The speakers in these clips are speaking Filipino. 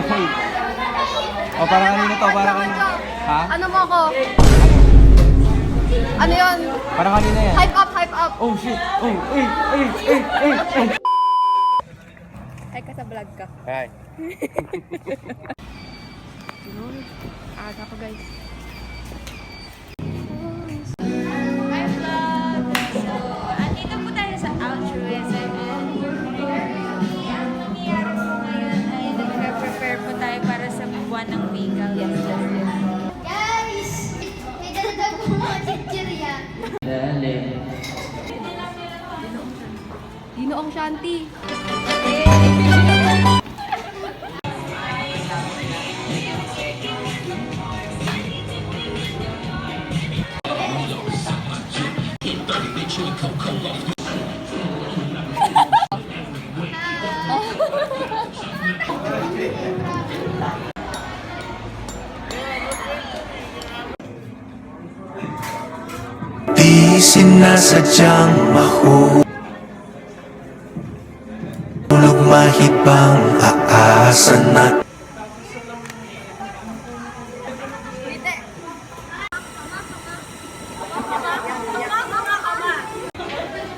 O, para kanino to? Para kanino? Ha? Ano mo ako? Ano yun? Para kanino yan? Hype up, hype up. Oh, shit! Oh, eh! Ay ka sa vlog ka. Hi. Aga pa guys. Hi vlog! So, andito po tayo sa altruism and ang nangyayari po ngayon ay nagpe-prepare po tayo para sa buwan ng Wigaw. Yes. Guys! May dala po mga chichirya. Ginoong Shanti. Di sinasadyang mahulog mahibang aasa na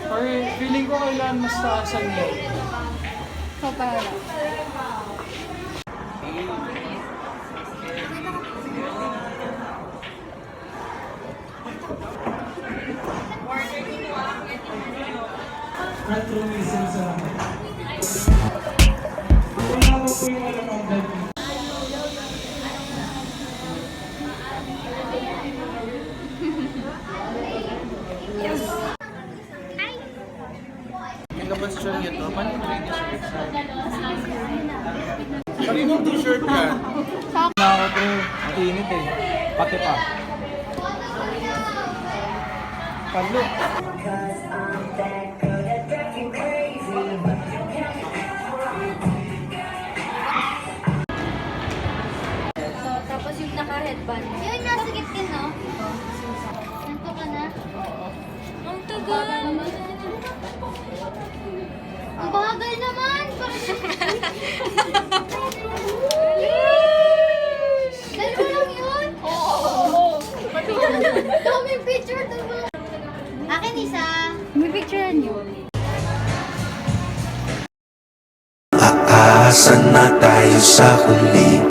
Or feeling ko kailangan mas taasan niya. So, para. Yung kapasyon niya to, paano yung t-shirt? Kaninong t-shirt yan? Na ako pre, ang init eh. Pati pa. Pablo. So, tapos yung naka-headband. Yun, nasa gitna, no? Nanto ka na? Ang tagal! Ang bagal naman! Dalawa lang yun? Oo! Daming picture doon. Akin isa. May picturean yun. aasa na tayo sa huli.